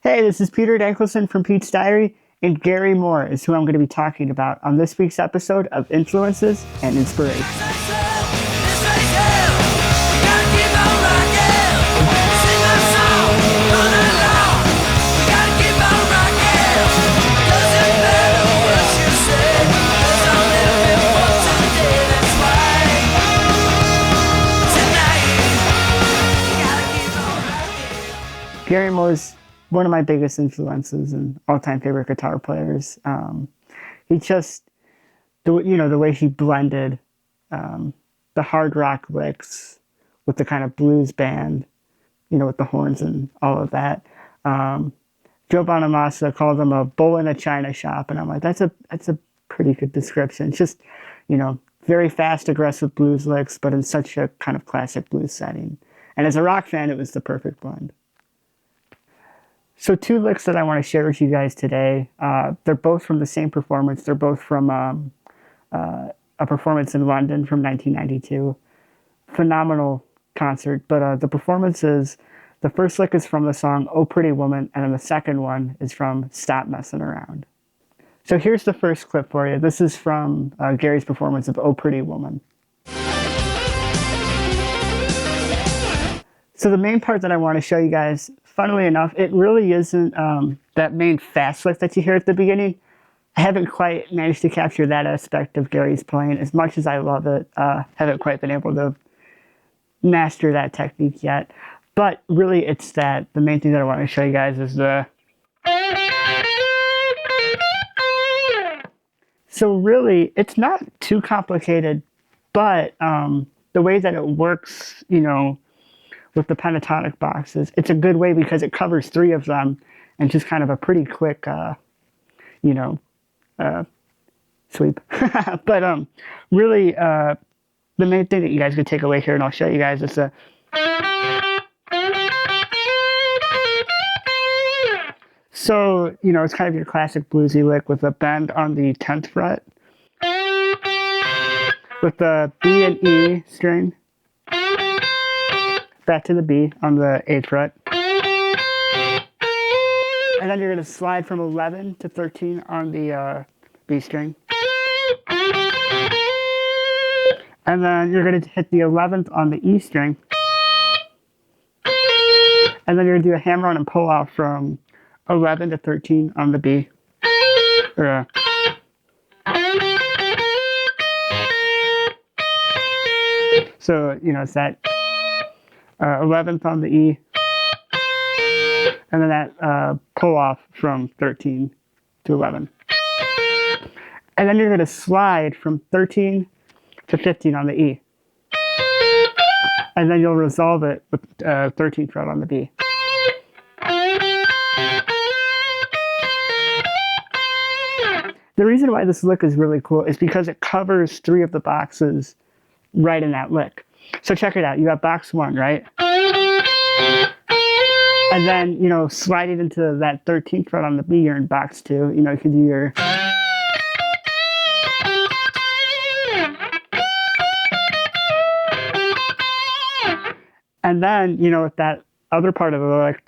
Hey, this is Peter Dankelson from Pete's Diary, and Gary Moore is who I'm going to be talking about on this week's episode of Influences and Inspiration. Gary Moore's one of my biggest influences and all-time favorite guitar players. He just, the way he blended the hard rock licks with the kind of blues band, with the horns and all of that. Joe Bonamassa called him a bull in a china shop, and I'm like, that's a pretty good description. It's just, very fast, aggressive blues licks, but in such a kind of classic blues setting. And as a rock fan, it was the perfect blend. So two licks that I want to share with you guys today, they're both from the same performance. They're both from a performance in London from 1992. Phenomenal concert, but the performances, the first lick is from the song Oh Pretty Woman, and then the second one is from Stop Messing Around. So here's the first clip for you. This is from Gary's performance of Oh Pretty Woman. So the main part that I want to show you guys, funnily enough, it really isn't that main fast lick that you hear at the beginning. I haven't quite managed to capture that aspect of Gary's playing. As much as I love it, haven't quite been able to master that technique yet. But really, it's that the main thing that I want to show you guys is the... So really, it's not too complicated, but the way that it works, with the pentatonic boxes, it's a good way because it covers three of them and just kind of a pretty quick, sweep. But really, the main thing that you guys could take away here, and I'll show you guys, is so, it's kind of your classic bluesy lick with a bend on the 10th fret, with the B and E string, back to the B on the 8th fret. And then you're going to slide from 11 to 13 on the B string. And then you're going to hit the 11th on the E string. And then you're going to do a hammer on and pull out from 11 to 13 on the B. So, it's that 11th on the E, and then that pull off from 13 to 11. And then you're going to slide from 13 to 15 on the E. And then you'll resolve it with 13th fret on the B. The reason why this lick is really cool is because it covers three of the boxes right in that lick. So check it out. You have box one, right? And then, sliding into that 13th fret on the B, you're in box two. You can do your... And then, with that other part of the lick,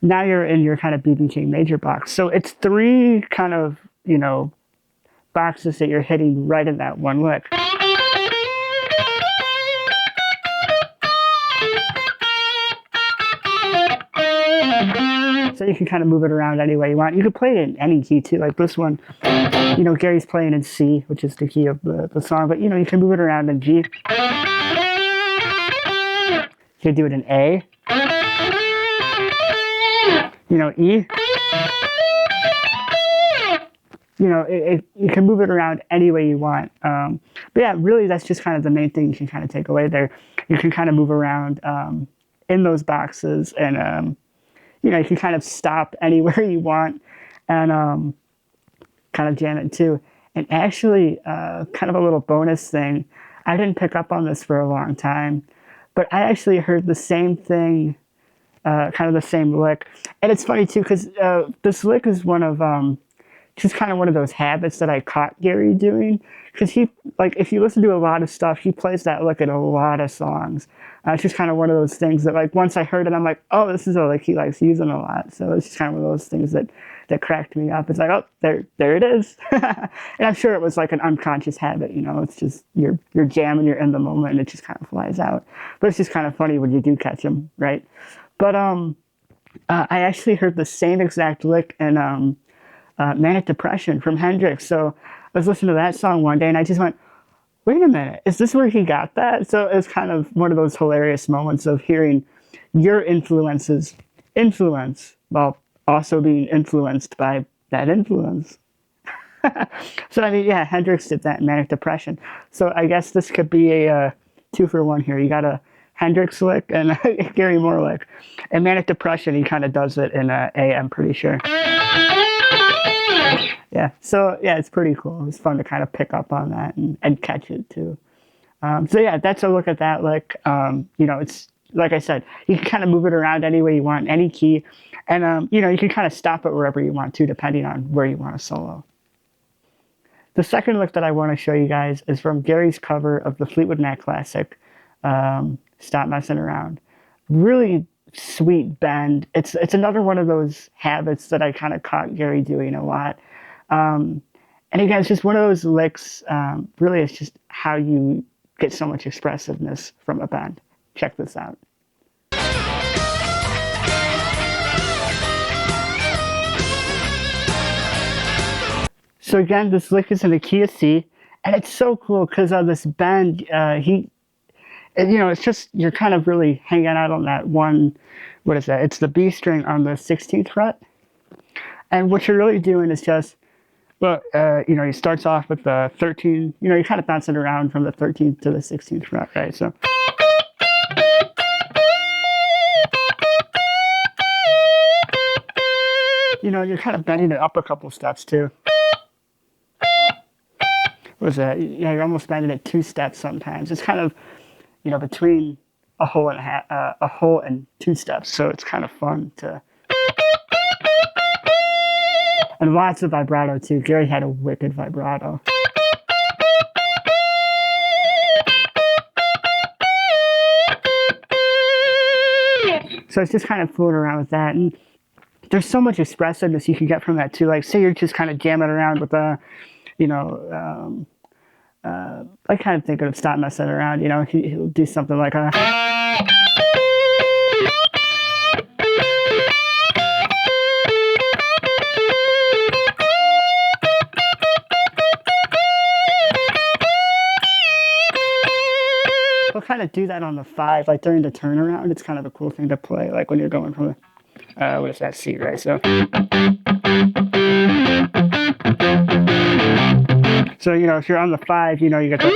now you're in your kind of B King major box. So it's three kind of, boxes that you're hitting right in that one lick. So you can kind of move it around any way you want. You could play it in any key too, like this one. Gary's playing in C, which is the key of the song, but you can move it around in G. You could do it in A. E. You can move it around any way you want. But yeah, really that's just kind of the main thing you can kind of take away there. You can kind of move around in those boxes, and you can kind of stop anywhere you want and kind of jam it too. And actually, kind of a little bonus thing, I didn't pick up on this for a long time, but I actually heard the same thing, kind of the same lick. And it's funny too, because this lick is one of just kind of one of those habits that I caught Gary doing. Because he, like, if you listen to a lot of stuff, he plays that lick in a lot of songs. It's just kind of one of those things that, like, once I heard it, I'm like, oh, this is a lick he likes using a lot. So it's just kind of one of those things that cracked me up. It's like, oh, there it is. And I'm sure it was like an unconscious habit, you know. It's just you're jamming, you're in the moment, and it just kind of flies out. But it's just kind of funny when you do catch him, right? But I actually heard the same exact lick in Manic Depression from Hendrix. So I was listening to that song one day and I just went, wait a minute, is this where he got that? So it's kind of one of those hilarious moments of hearing your influences influence while also being influenced by that influence. So I mean, yeah, Hendrix did that in Manic Depression. So I guess this could be a 2-for-1 here. You got a Hendrix lick and a Gary Moore lick. In Manic Depression, he kind of does it in A, I'm pretty sure. Yeah, so yeah, it's pretty cool. It's fun to kind of pick up on that and catch it too. So yeah, that's a look at that lick. You know, it's like I said, you can kind of move it around any way you want, any key, and you know, you can kind of stop it wherever you want to, depending on where you want to solo. The second lick that I want to show you guys is from Gary's cover of the Fleetwood Mac classic, "Stop Messing Around." Really sweet bend. It's another one of those habits that I kind of caught Gary doing a lot. And again, it's just one of those licks. Really, it's just how you get so much expressiveness from a bend. Check this out. So again, this lick is in the key of C, and it's so cool because of this bend. You know, it's just, you're kind of really hanging out on that one, what is that? It's the B string on the 16th fret. And what you're really doing is just, well, you know, he starts off with the 13, you know, you're kind of bouncing around from the 13th to the 16th fret, right? So. You know, you're kind of bending it up a couple steps too. What is that? Yeah, you're almost bending it 2 steps sometimes. It's kind of, you know, between a hole and 2 steps. So it's kind of fun to. And lots of vibrato too. Gary had a wicked vibrato. So it's just kind of fooling around with that. And there's so much expressiveness you can get from that too. Like, say you're just kind of jamming around with a, you know, I kind of think of "Stop Messing Around," you know, he'll do something like a. He'll kind of do that on the 5, like during the turnaround. It's kind of a cool thing to play, like when you're going from the, what is that, C, right? So, you know, if you're on the 5, you know, you get the.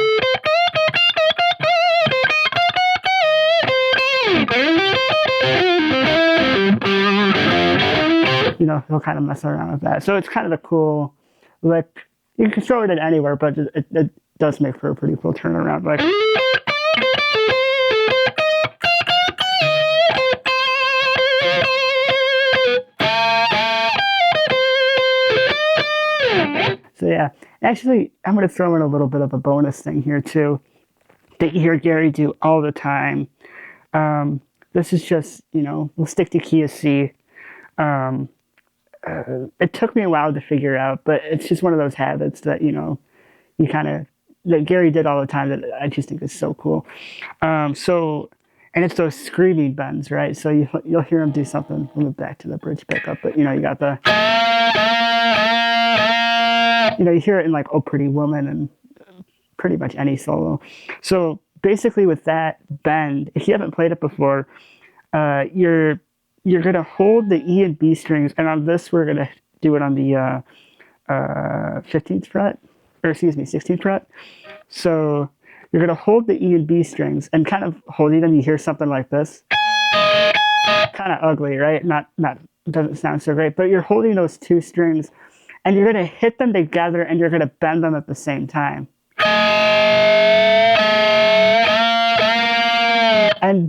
You know, he'll kind of mess around with that. So it's kind of a cool lick. You can throw it at anywhere, but it does make for a pretty cool turnaround. Like. So yeah, actually, I'm going to throw in a little bit of a bonus thing here too, that you hear Gary do all the time. This is just, you know, we'll stick to key of C. It took me a while to figure out, but it's just one of those habits that, you know, you kind of, that Gary did all the time that I just think is so cool. And it's those screaming bends, right? So you'll hear him do something. We'll move back to the bridge pickup, but you know, you got the. You know, you hear it in like "Oh Pretty Woman" and pretty much any solo. So basically with that bend, if you haven't played it before, you're going to hold the E and B strings, and on this we're going to do it on the 15th fret, or excuse me, 16th fret. So you're going to hold the E and B strings, and kind of holding them, you hear something like this. Kind of ugly, right? Not doesn't sound so great, but you're holding those 2 strings, and you're going to hit them together, and you're going to bend them at the same time.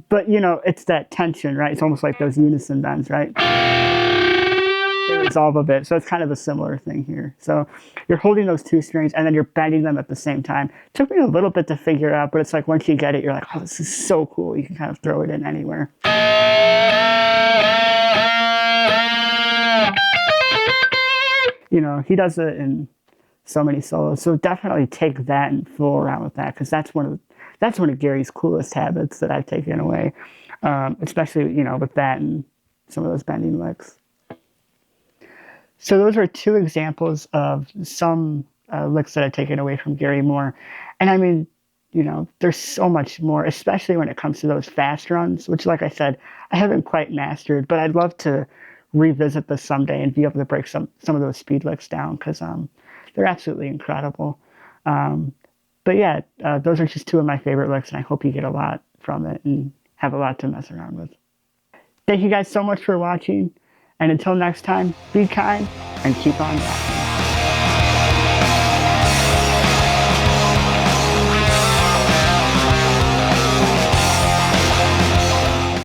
But you know, it's that tension, right? It's almost like those unison bends, right? There resolve a bit. So it's kind of a similar thing here. So you're holding those two strings and then you're bending them at the same time. It took me a little bit to figure out, but it's like once you get it, you're like, oh, this is so cool. You can kind of throw it in anywhere. You know, he does it in so many solos. So definitely take that and fool around with that, because that's one of Gary's coolest habits that I've taken away, especially, you know, with that and some of those bending licks. So those are two examples of some licks that I've taken away from Gary Moore. And I mean, you know, there's so much more, especially when it comes to those fast runs, which, like I said, I haven't quite mastered, but I'd love to revisit this someday and be able to break some of those speed licks down, because they're absolutely incredible. But yeah, those are just two of my favorite licks, and I hope you get a lot from it and have a lot to mess around with. Thank you guys so much for watching, and until next time, be kind and keep on rocking.